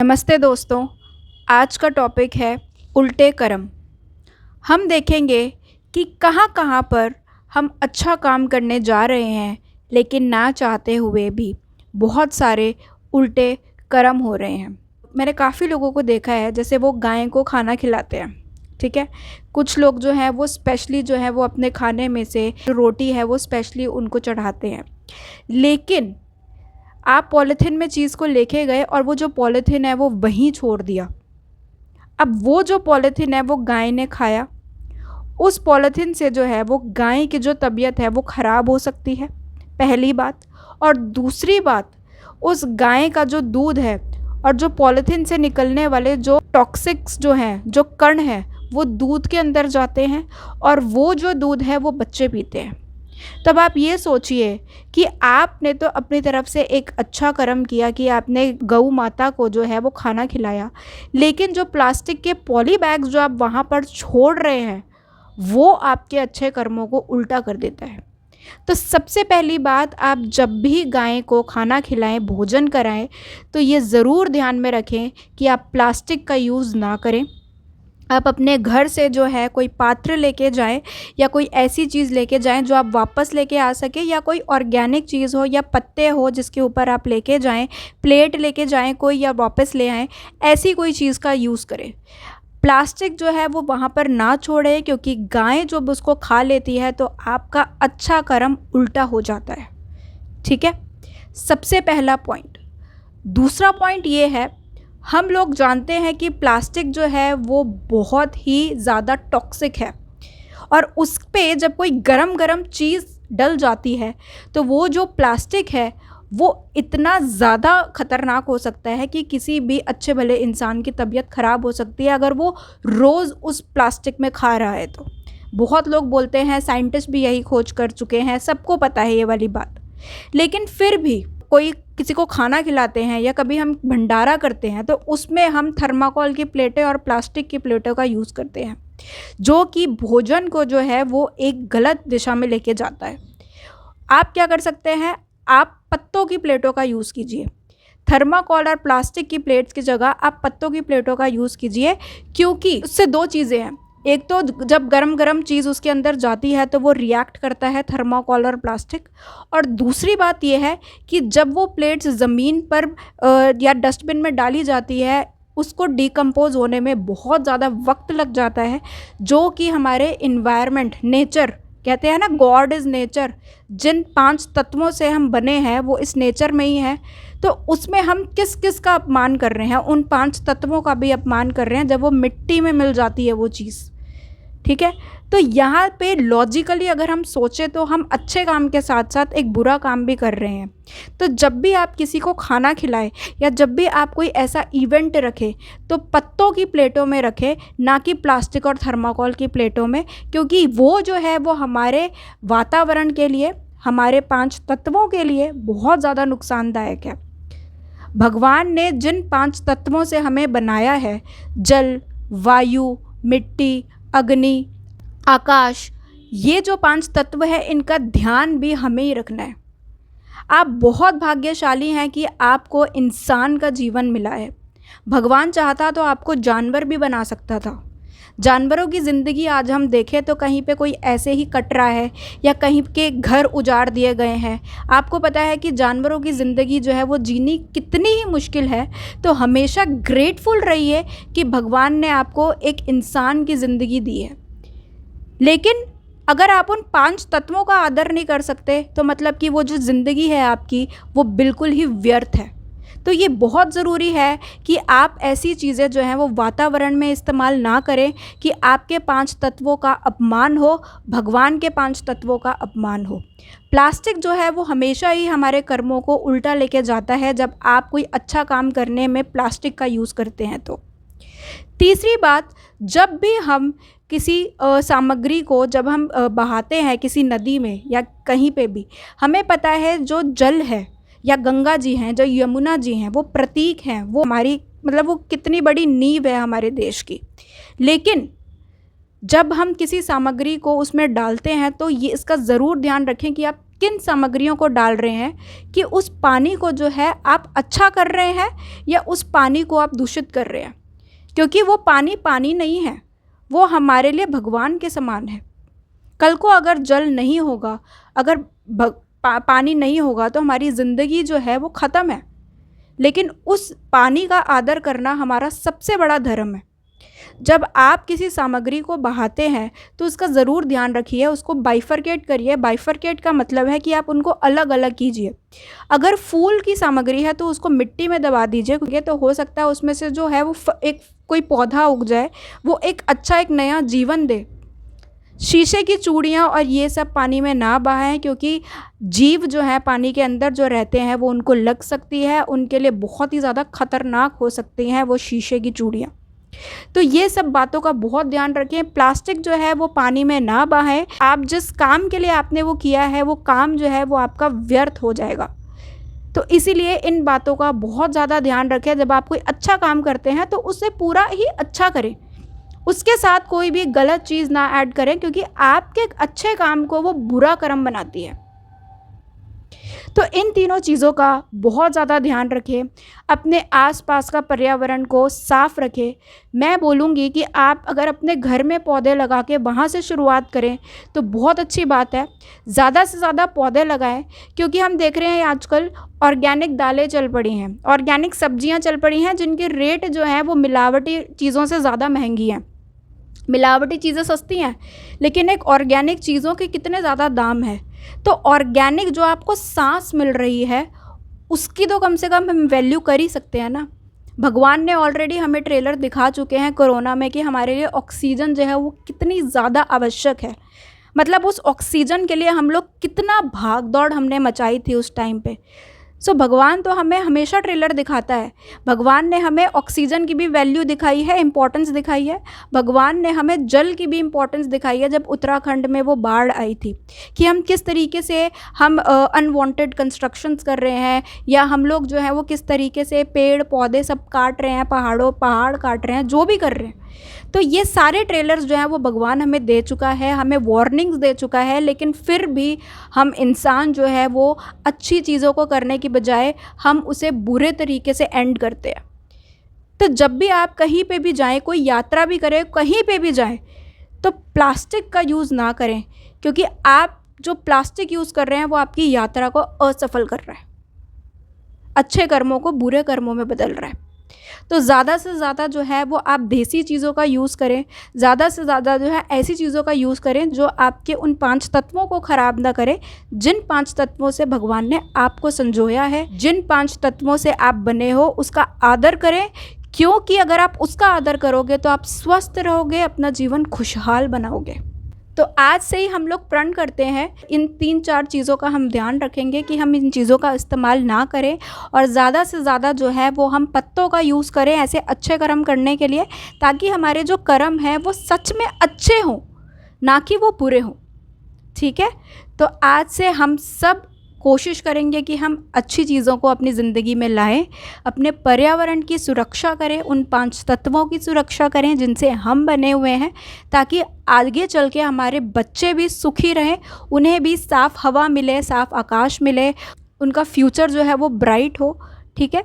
नमस्ते दोस्तों। आज का टॉपिक है उल्टे कर्म। हम देखेंगे कि कहाँ कहाँ पर हम अच्छा काम करने जा रहे हैं लेकिन ना चाहते हुए भी बहुत सारे उल्टे कर्म हो रहे हैं। मैंने काफ़ी लोगों को देखा है, जैसे वो गाय को खाना खिलाते हैं, ठीक है। कुछ लोग जो हैं वो स्पेशली जो है वो अपने खाने में से जो रोटी है वो स्पेशली उनको चढ़ाते हैं, लेकिन आप पॉलीथीन में चीज़ को लेके गए और वो जो पॉलीथीन है वो वहीं छोड़ दिया। अब वो जो पॉलीथीन है वो गाय ने खाया, उस पॉलीथीन से जो है वो गाय की जो तबीयत है वो ख़राब हो सकती है, पहली बात। और दूसरी बात, उस गाय का जो दूध है और जो पॉलीथीन से निकलने वाले जो टॉक्सिक्स जो हैं, जो कण हैं, वो दूध के अंदर जाते हैं और वो जो दूध है वो बच्चे पीते हैं। तब आप ये सोचिए कि आपने तो अपनी तरफ से एक अच्छा कर्म किया कि आपने गऊ माता को जो है वो खाना खिलाया, लेकिन जो प्लास्टिक के पॉली बैग्स जो आप वहाँ पर छोड़ रहे हैं वो आपके अच्छे कर्मों को उल्टा कर देता है। तो सबसे पहली बात, आप जब भी गाय को खाना खिलाएं, भोजन कराएं, तो ये ज़रूर ध्यान में रखें कि आप प्लास्टिक का यूज़ ना करें। आप अपने घर से जो है कोई पात्र लेके जाएं या कोई ऐसी चीज़ लेके जाएं जो आप वापस लेके आ सके, या कोई ऑर्गेनिक चीज़ हो या पत्ते हो जिसके ऊपर आप लेके जाएं, प्लेट लेके जाएं कोई या वापस ले आएं, ऐसी कोई चीज़ का यूज़ करें। प्लास्टिक जो है वो वहाँ पर ना छोड़े, क्योंकि गाय जब उसको खा लेती है तो आपका अच्छा कर्म उल्टा हो जाता है, ठीक है। सबसे पहला पॉइंट। दूसरा पॉइंट ये है, हम लोग जानते हैं कि प्लास्टिक जो है वो बहुत ही ज़्यादा टॉक्सिक है, और उस पे जब कोई गरम गरम चीज़ डल जाती है तो वो जो प्लास्टिक है वो इतना ज़्यादा ख़तरनाक हो सकता है कि किसी भी अच्छे भले इंसान की तबीयत ख़राब हो सकती है अगर वो रोज़ उस प्लास्टिक में खा रहा है तो। बहुत लोग बोलते हैं, साइंटिस्ट भी यही खोज कर चुके हैं, सबको पता है ये वाली बात, लेकिन फिर भी कोई किसी को खाना खिलाते हैं या कभी हम भंडारा करते हैं तो उसमें हम थर्माकोल की प्लेटें और प्लास्टिक की प्लेटों का यूज़ करते हैं, जो कि भोजन को जो है वो एक गलत दिशा में लेके जाता है। आप क्या कर सकते हैं, आप पत्तों की प्लेटों का यूज़ कीजिए। थर्माकोल और प्लास्टिक की प्लेट्स की जगह आप पत्तों की प्लेटों का यूज़ कीजिए, क्योंकि उससे दो चीज़ें हैं। एक तो जब गरम गरम चीज़ उसके अंदर जाती है तो वो रिएक्ट करता है, थर्माकोल और प्लास्टिक। और दूसरी बात यह है कि जब वो प्लेट्स ज़मीन पर या डस्टबिन में डाली जाती है, उसको डिकम्पोज होने में बहुत ज़्यादा वक्त लग जाता है, जो कि हमारे इन्वायरमेंट, नेचर, कहते हैं ना गॉड इज़ नेचर, जिन 5 तत्वों से हम बने हैं वो इस नेचर में ही है। तो उसमें हम किस किस का अपमान कर रहे हैं, उन 5 तत्वों का भी अपमान कर रहे हैं जब वो मिट्टी में मिल जाती है वो चीज़, ठीक है। तो यहाँ पे लॉजिकली अगर हम सोचें तो हम अच्छे काम के साथ साथ एक बुरा काम भी कर रहे हैं। तो जब भी आप किसी को खाना खिलाएं या जब भी आप कोई ऐसा इवेंट रखें तो पत्तों की प्लेटों में रखें, ना कि प्लास्टिक और थर्माकोल की प्लेटों में, क्योंकि वो जो है वो हमारे वातावरण के लिए, हमारे 5 तत्वों के लिए बहुत ज़्यादा नुकसानदायक है। भगवान ने जिन 5 तत्वों से हमें बनाया है, जल, वायु, मिट्टी, अग्नि, आकाश, ये जो 5 तत्व है इनका ध्यान भी हमें ही रखना है। आप बहुत भाग्यशाली हैं कि आपको इंसान का जीवन मिला है। भगवान चाहता तो आपको जानवर भी बना सकता था। जानवरों की ज़िंदगी आज हम देखें तो कहीं पे कोई ऐसे ही कट रहा है या कहीं के घर उजाड़ दिए गए हैं। आपको पता है कि जानवरों की ज़िंदगी जो है वो जीनी कितनी ही मुश्किल है। तो हमेशा ग्रेटफुल रहिए कि भगवान ने आपको एक इंसान की ज़िंदगी दी है। लेकिन अगर आप उन 5 तत्वों का आदर नहीं कर सकते तो मतलब कि वो जो ज़िंदगी है आपकी वो बिल्कुल ही व्यर्थ है। तो ये बहुत ज़रूरी है कि आप ऐसी चीज़ें जो हैं वो वातावरण में इस्तेमाल ना करें कि आपके 5 तत्वों का अपमान हो, भगवान के 5 तत्वों का अपमान हो। प्लास्टिक जो है वो हमेशा ही हमारे कर्मों को उल्टा लेके जाता है जब आप कोई अच्छा काम करने में प्लास्टिक का यूज़ करते हैं तो। तीसरी बात, जब भी हम किसी सामग्री को जब हम बहाते हैं किसी नदी में या कहीं पे भी, हमें पता है जो जल है या गंगा जी हैं, जो यमुना जी हैं, वो प्रतीक हैं, वो हमारी मतलब वो कितनी बड़ी नींव है हमारे देश की। लेकिन जब हम किसी सामग्री को उसमें डालते हैं तो ये इसका ज़रूर ध्यान रखें कि आप किन सामग्रियों को डाल रहे हैं कि उस पानी को जो है आप अच्छा कर रहे हैं या उस पानी को आप दूषित कर रहे हैं। क्योंकि वो पानी पानी नहीं है, वो हमारे लिए भगवान के समान है। कल को अगर जल नहीं होगा, अगर पानी नहीं होगा तो हमारी ज़िंदगी जो है वो ख़त्म है। लेकिन उस पानी का आदर करना हमारा सबसे बड़ा धर्म है। जब आप किसी सामग्री को बहाते हैं तो उसका ज़रूर ध्यान रखिए, उसको बाइफरकेट करिए। बाइफरकेट का मतलब है कि आप उनको अलग अलग कीजिए। अगर फूल की सामग्री है तो उसको मिट्टी में दबा दीजिए, क्योंकि तो हो सकता है उसमें से जो है वो एक कोई पौधा उग जाए, वो एक अच्छा एक नया जीवन दे। शीशे की चूड़ियाँ और ये सब पानी में ना बहाएं, क्योंकि जीव जो है पानी के अंदर जो रहते हैं वो उनको लग सकती है, उनके लिए बहुत ही ज़्यादा खतरनाक हो सकती हैं वो शीशे की चूड़ियाँ। तो ये सब बातों का बहुत ध्यान रखें। प्लास्टिक जो है वो पानी में ना बहाएं। आप जिस काम के लिए आपने वो किया है वो काम जो है वो आपका व्यर्थ हो जाएगा। तो इसीलिए इन बातों का बहुत ज़्यादा ध्यान रखें। जब आप कोई अच्छा काम करते हैं तो उसे पूरा ही अच्छा करें, उसके साथ कोई भी गलत चीज़ ना ऐड करें, क्योंकि आपके अच्छे काम को वो बुरा कर्म बनाती है। तो इन तीनों चीज़ों का बहुत ज़्यादा ध्यान रखें। अपने आसपास का पर्यावरण को साफ रखें। मैं बोलूँगी कि आप अगर अपने घर में पौधे लगा के वहाँ से शुरुआत करें तो बहुत अच्छी बात है। ज़्यादा से ज़्यादा पौधे लगाएं, क्योंकि हम देख रहे हैं आजकल ऑर्गेनिक दालें चल पड़ी हैं, ऑर्गेनिक सब्जियाँ चल पड़ी हैं, जिनके रेट जो हैं वो मिलावटी चीज़ों से ज़्यादा महंगी हैं। मिलावटी चीज़ें सस्ती हैं, लेकिन एक ऑर्गेनिक चीज़ों के कितने ज़्यादा दाम है। तो ऑर्गेनिक जो आपको सांस मिल रही है उसकी तो कम से कम हम वैल्यू कर ही सकते हैं ना। भगवान ने ऑलरेडी हमें ट्रेलर दिखा चुके हैं कोरोना में कि हमारे लिए ऑक्सीजन जो है वो कितनी ज़्यादा आवश्यक है। मतलब उस ऑक्सीजन के लिए हम लोग कितना भाग दौड़ हमने मचाई थी उस टाइम पे। सो भगवान तो हमें हमेशा ट्रेलर दिखाता है। भगवान ने हमें ऑक्सीजन की भी वैल्यू दिखाई है, इम्पोर्टेंस दिखाई है। भगवान ने हमें जल की भी इम्पोर्टेंस दिखाई है, जब उत्तराखंड में वो बाढ़ आई थी, कि हम किस तरीके से हम अनवांटेड कंस्ट्रक्शंस कर रहे हैं, या हम लोग जो है वो किस तरीके से पेड़ पौधे सब काट रहे हैं, पहाड़ काट रहे हैं, जो भी कर रहे हैं। तो ये सारे ट्रेलर्स जो हैं वो भगवान हमें दे चुका है, हमें वार्निंग्स दे चुका है। लेकिन फिर भी हम इंसान जो है वो अच्छी चीज़ों को करने की बजाय हम उसे बुरे तरीके से एंड करते हैं। तो जब भी आप कहीं पे भी जाएं, कोई यात्रा भी करें, कहीं पे भी जाएं, तो प्लास्टिक का यूज़ ना करें, क्योंकि आप जो प्लास्टिक यूज़ कर रहे हैं वो आपकी यात्रा को असफल कर रहा है, अच्छे कर्मों को बुरे कर्मों में बदल रहा है। तो ज़्यादा से ज़्यादा जो है वो आप देसी चीज़ों का यूज़ करें। ज़्यादा से ज़्यादा जो है ऐसी चीज़ों का यूज़ करें जो आपके उन 5 तत्वों को ख़राब ना करें, जिन 5 तत्वों से भगवान ने आपको संजोया है, जिन 5 तत्वों से आप बने हो, उसका आदर करें। क्योंकि अगर आप उसका आदर करोगे तो आप स्वस्थ रहोगे, अपना जीवन खुशहाल बनाओगे। तो आज से ही हम लोग प्रण करते हैं, इन 3-4 चीज़ों का हम ध्यान रखेंगे कि हम इन चीज़ों का इस्तेमाल ना करें, और ज़्यादा से ज़्यादा जो है वो हम पत्तों का यूज़ करें ऐसे अच्छे कर्म करने के लिए, ताकि हमारे जो कर्म हैं वो सच में अच्छे हों, ना कि वो बुरे हों। ठीक है, तो आज से हम सब कोशिश करेंगे कि हम अच्छी चीज़ों को अपनी ज़िंदगी में लाएं, अपने पर्यावरण की सुरक्षा करें, उन 5 तत्वों की सुरक्षा करें जिनसे हम बने हुए हैं, ताकि आगे चल के हमारे बच्चे भी सुखी रहें, उन्हें भी साफ़ हवा मिले, साफ़ आकाश मिले, उनका फ्यूचर जो है वो ब्राइट हो। ठीक है।